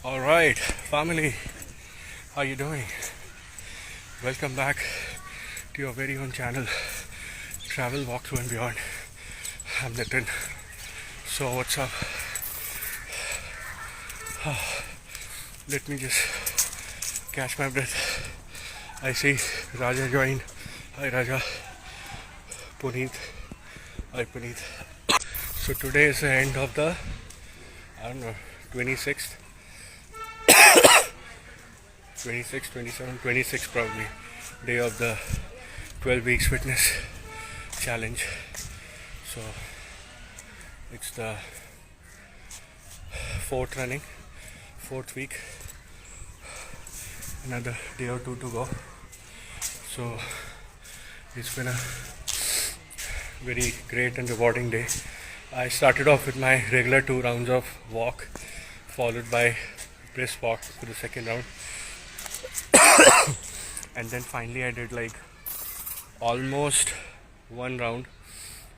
All right, family, how you doing? Welcome back to your very own channel, Travel, Walkthrough and Beyond. I'm Nitin. So what's up? Let me just catch my breath. I see Raja joined. Hi Raja. Puneet. Hi Puneet. So today is the end of the, 26th, 26, 27, 26 probably, day of the 12 weeks fitness challenge. So it's the fourth week, another day or two to go. So it's been a very great and rewarding day. I started off with my regular 2 rounds of walk, followed by brisk walk for the second round. And then finally I did like almost 1 round,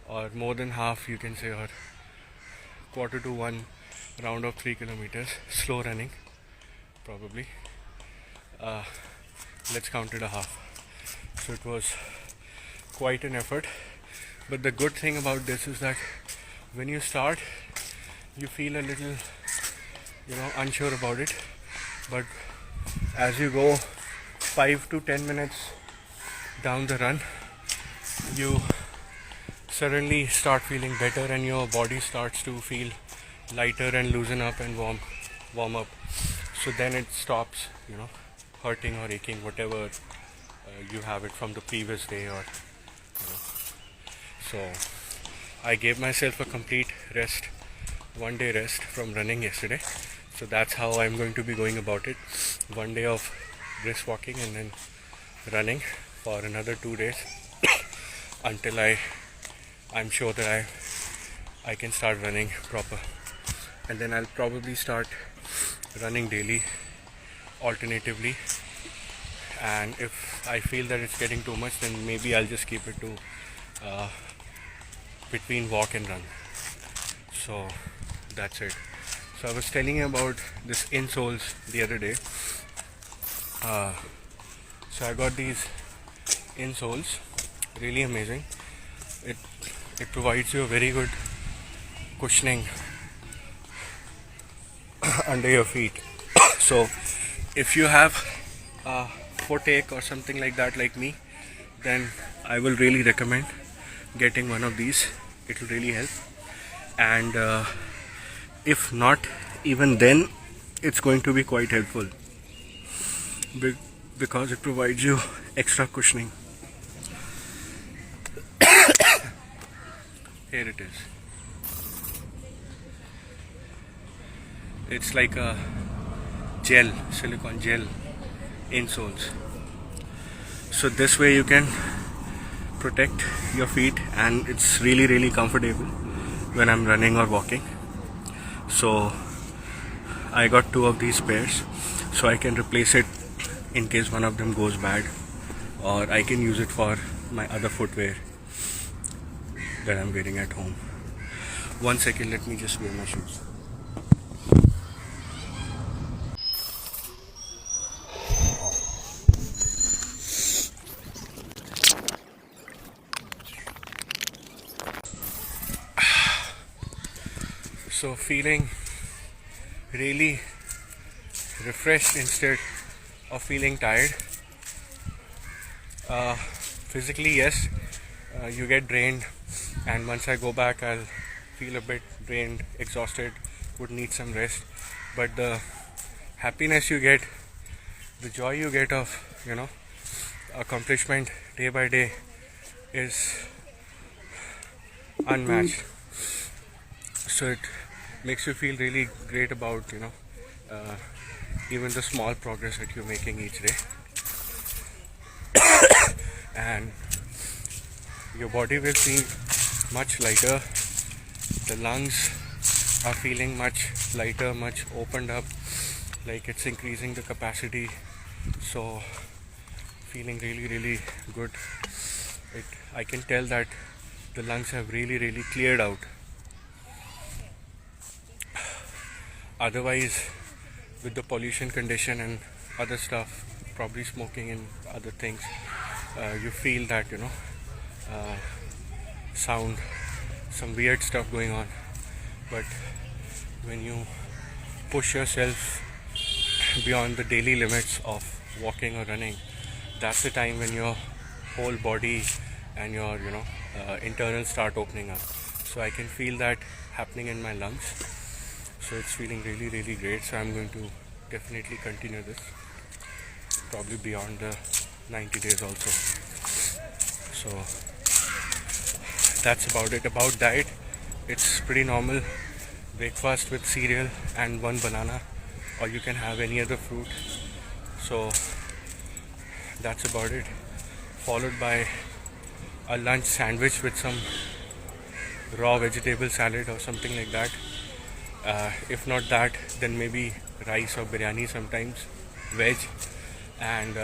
or more than half you can say, or quarter to 1 round of 3 kilometers, slow running probably. Let's count it a half. So it was quite an effort. But the good thing about this is that when you start, you feel a little, unsure about it. But as you go 5 to 10 minutes down the run, you suddenly start feeling better and your body starts to feel lighter and loosen up and warm up. So then it stops, hurting or aching, whatever you have it from the previous day, or so I gave myself a complete rest, 1 day rest from running yesterday. So that's how I'm going to be going about it. 1 day of brisk walking and then running for another 2 days until I'm sure that I can start running proper. And then I'll probably start running daily, alternatively. And if I feel that it's getting too much, then maybe I'll just keep it to between walk and run. So that's it. So I was telling you about this insoles the other day. So I got these insoles, really amazing. It provides you a very good cushioning under your feet. So if you have a footache or something like that, like me, then I will really recommend getting one of these. It will really help. And if not, even then it's going to be quite helpful because it provides you extra cushioning. Here it is. It's like a gel, silicone gel insoles. So this way you can protect your feet, and it's really comfortable when I'm running or walking. So I got 2 of these pairs, so I can replace it in case one of them goes bad, or I can use it for my other footwear that I'm wearing at home. 1 second, let me just wear my shoes. So feeling really refreshed instead of feeling tired. Physically, yes, you get drained, and once I go back I'll feel a bit drained, exhausted, would need some rest. But the happiness you get, the joy you get of accomplishment day by day is unmatched. So it makes you feel really great about even the small progress that you're making each day. And your body will feel much lighter. The lungs are feeling much lighter, much opened up, like it's increasing the capacity. So feeling really good. I can tell that the lungs have really cleared out. Otherwise with the pollution condition and other stuff, probably smoking and other things, you feel that sound, some weird stuff going on. But when you push yourself beyond the daily limits of walking or running, that's the time when your whole body and your internals start opening up. So I can feel that happening in my lungs. So it's feeling really, really great. So I'm going to definitely continue this, probably beyond the 90 days also. So that's about it. About diet, it's pretty normal. Breakfast with cereal and one banana, or you can have any other fruit. So that's about it. Followed by a lunch sandwich with some raw vegetable salad or something like that. If not that, then maybe rice or biryani sometimes, veg. And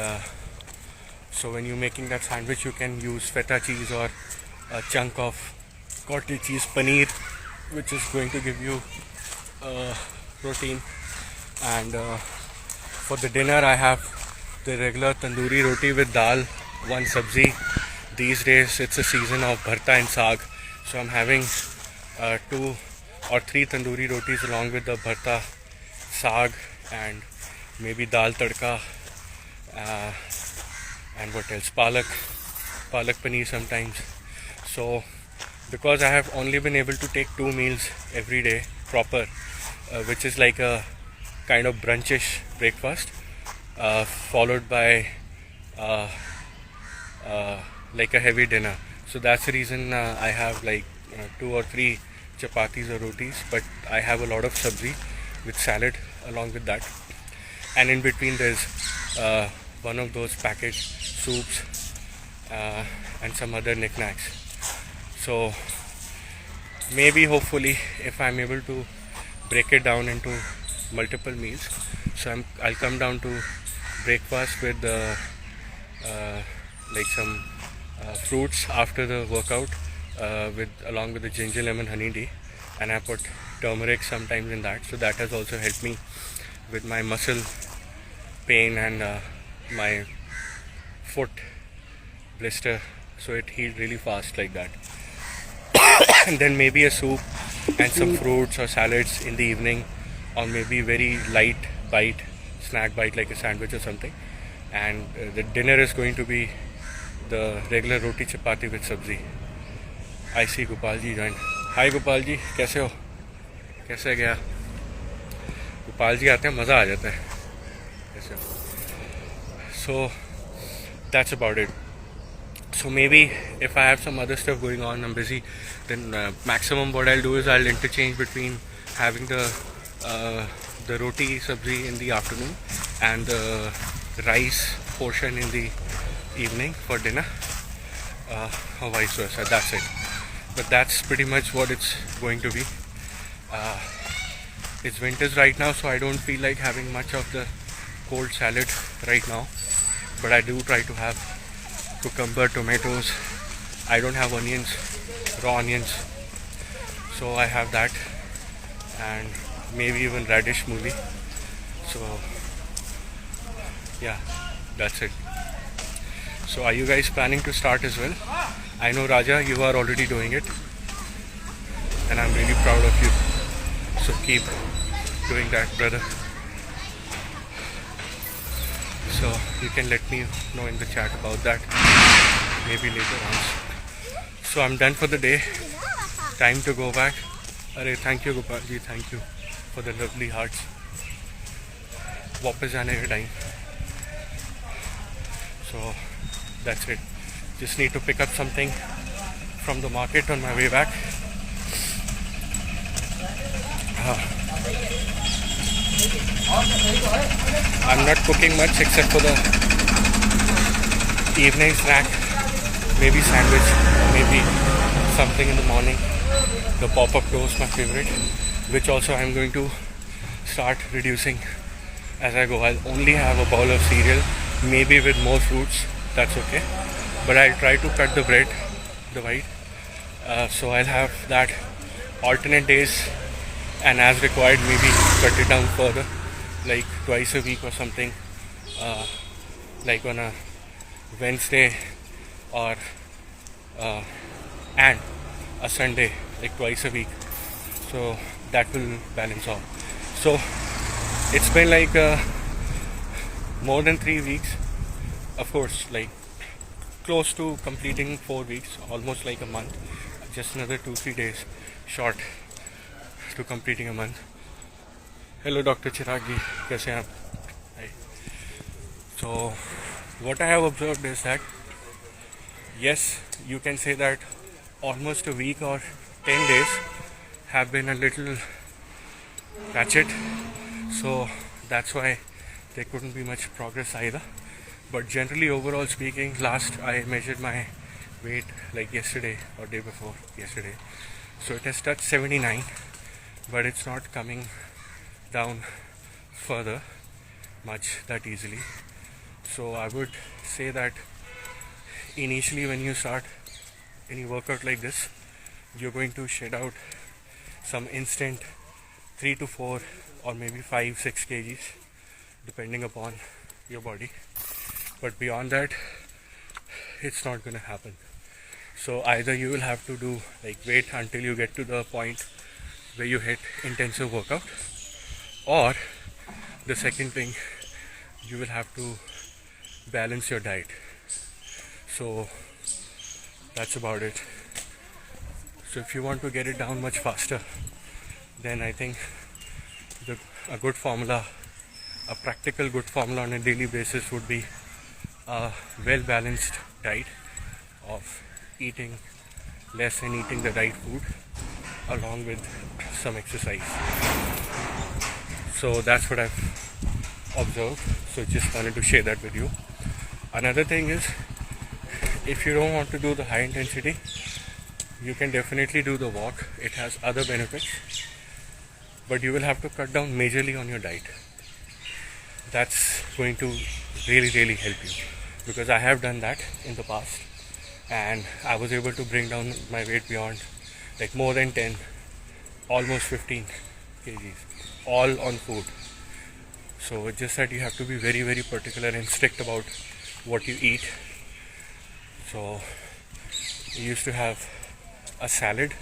so when you're making that sandwich, you can use feta cheese or a chunk of cottage cheese paneer, which is going to give you protein. And for the dinner, I have the regular tandoori roti with dal, one sabzi. These days it's a season of bharta and saag, so I'm having 2 or 3 tandoori rotis along with the bharta, saag, and maybe dal tadka, and what else, palak paneer sometimes. So because I have only been able to take 2 meals every day proper, which is like a kind of brunchish breakfast, followed by like a heavy dinner. So that's the reason I have like 2 or 3 chapatis or rotis, but I have a lot of sabzi with salad along with that. And in between there's one of those packaged soups and some other knickknacks. So maybe, hopefully, if I'm able to break it down into multiple meals, so I'll come down to breakfast with like some fruits after the workout, along with the ginger lemon honey tea, and I put turmeric sometimes in that. So that has also helped me with my muscle pain and my foot blister. So it healed really fast like that. And then maybe a soup and some fruits or salads in the evening, or maybe very light bite, snack bite like a sandwich or something. And the dinner is going to be the regular roti chapati with sabzi. I see Gopal ji joined. Hi Gopal ji, कैसे हो? कैसे गया? गोपाल जी आते हैं, मज़ा आ जाता है. कैसे हो? So that's about it. So maybe if I have some other stuff going on, I'm busy, then maximum what I'll do is I'll interchange between having the roti sabzi in the afternoon and the rice portion in the evening for dinner, or vice versa. That's it. But that's pretty much what it's going to be. It's winters right now, so I don't feel like having much of the cold salad right now, but I do try to have cucumber, tomatoes. I don't have onions, raw onions, so I have that, and maybe even radish mooli. So yeah, that's it. So are you guys planning to start as well? I know Raja, you are already doing it, and I'm really proud of you. So keep doing that, brother. So you can let me know in the chat about that maybe later on. So I'm done for the day. Time to go back. Arey, thank you Gopal ji, thank you for the lovely hearts. वापस जाने का time. So that's it. Just need to pick up something from the market on my way back. I'm not cooking much except for the evening snack, maybe sandwich, maybe something in the morning. The pop-up toast, my favorite, which also I'm going to start reducing as I go. I'll only have a bowl of cereal, maybe with more fruits, that's okay. But I'll try to cut the bread, the white. So I'll have that alternate days, and as required maybe cut it down further. like twice a week or something, like on a Wednesday or and a Sunday, like twice a week. So that will balance out. So it's been like more than 3 weeks, of course, like close to completing 4 weeks, almost like a month. Just another 2-3 days short to completing a month. Hello, Dr. Chirag ji, kaise hain aap? Hi. So what I have observed is that yes, you can say that almost a week or 10 days have been a little ratchet, so that's why there couldn't be much progress either. But generally, overall speaking, last I measured my weight like yesterday or day before yesterday, so it has touched 79, but it's not coming down further much that easily. So I would say that initially when you start any workout like this, you're going to shed out some instant 3 to 4 or maybe 5-6 kgs depending upon your body, but beyond that it's not going to happen. So either you will have to do like wait until you get to the point where you hit intensive workout, or the second thing, you will have to balance your diet. So that's about it. So if you want to get it down much faster, then I think a good formula, a practical good formula on a daily basis would be a well balanced diet of eating less and eating the right food along with some exercise. So that's what I've observed. So just wanted to share that with you. Another thing is, if you don't want to do the high intensity, you can definitely do the walk. It has other benefits, but you will have to cut down majorly on your diet. That's going to really help you, because I have done that in the past and I was able to bring down my weight beyond like more than 10, almost 15 kgs, all on food. So it's just that you have to be very particular and strict about what you eat. So we used to have a salad,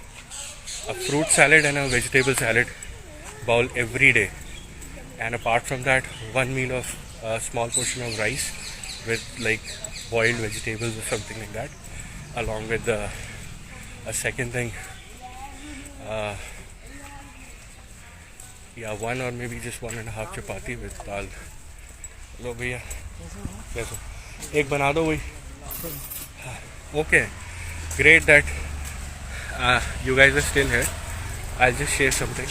a fruit salad and a vegetable salad bowl every day, and apart from that, one meal of a small portion of rice with like boiled vegetables or something like that, along with a second thing, one or maybe just 1.5 chapati with dal. लो भैया कैसे एक बना दो वही. Okay, great that you guys are still here. I'll just share something.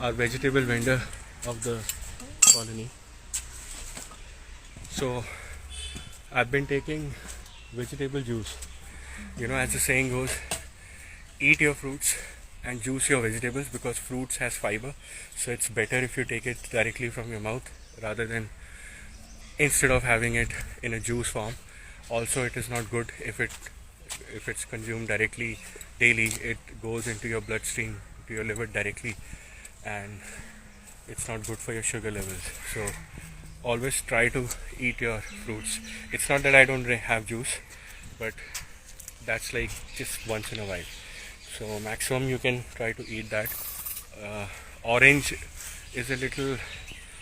Our vegetable vendor of the colony. So I've been taking vegetable juice. You know, as the saying goes, eat your fruits and juice your vegetables, because fruits has fiber, so it's better if you take it directly from your mouth rather than instead of having it in a juice form. Also, it is not good if it's consumed directly daily. It goes into your bloodstream, to your liver directly, and it's not good for your sugar levels. So always try to eat your fruits. It's not that I don't have juice, but that's like just once in a while. So maximum you can try to eat that. Orange is a little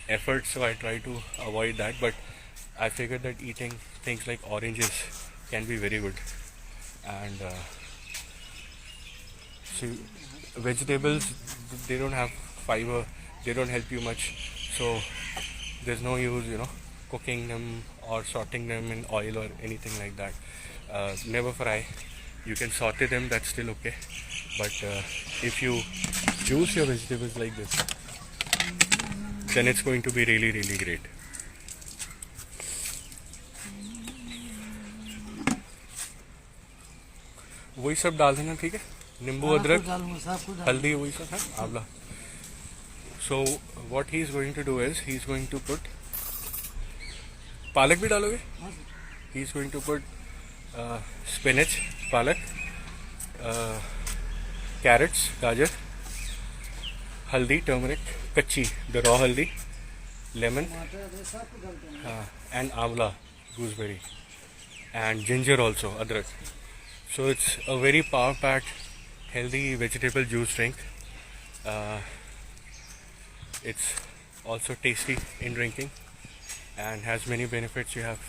effort, so I try to avoid that, but I figured that eating things like oranges can be very good. And so vegetables, they don't have fiber, they don't help you much, so there's no use, cooking them or sauteing them in oil or anything like that. Never fry. You can saute them, that's still okay, but if you juice your vegetables like this, then it's going to be really great. वही सब डाल देना, ठीक है? नींबू, अदरक, हल्दी, वही सब है, आंवला. So what he is going to do is, he is going to put पालक भी डालोगे? He is going to put spinach, पालक, carrots, गाजर, haldi, turmeric, kachi, the raw haldi, lemon, and amla, gooseberry, and ginger also, adrak. So it's a very power-packed, healthy vegetable juice drink. It's also tasty in drinking and has many benefits. You have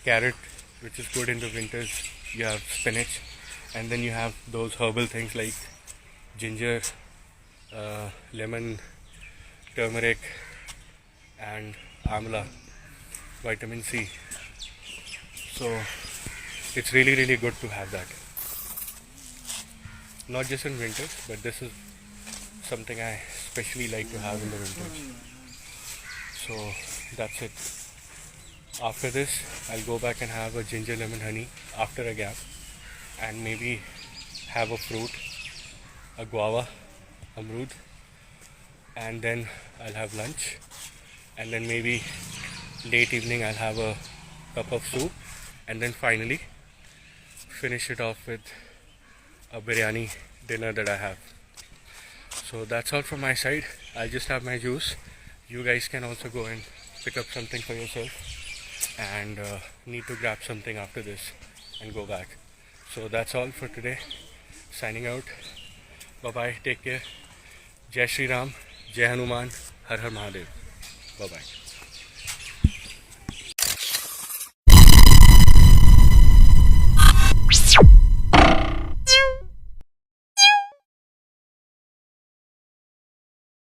carrot, which is good in the winters. You have spinach, and then you have those herbal things like ginger, lemon, turmeric, and amla, vitamin C. So it's really, really good to have that. Not just in winters, but this is something I especially like to have in the winters. So that's it. After this, I'll go back and have a ginger lemon honey after a gap, and maybe have a fruit, a guava, amrud, and then I'll have lunch, and then maybe late evening I'll have a cup of soup, and then finally finish it off with a biryani dinner that I have. So that's all from my side. I'll just have my juice. You guys can also go and pick up something for yourself, and need to grab something after this and go back. So that's all for today. Signing out. Bye bye. Take care. Jai Shri Ram. Jai Hanuman. Har Har Mahadev. Bye bye.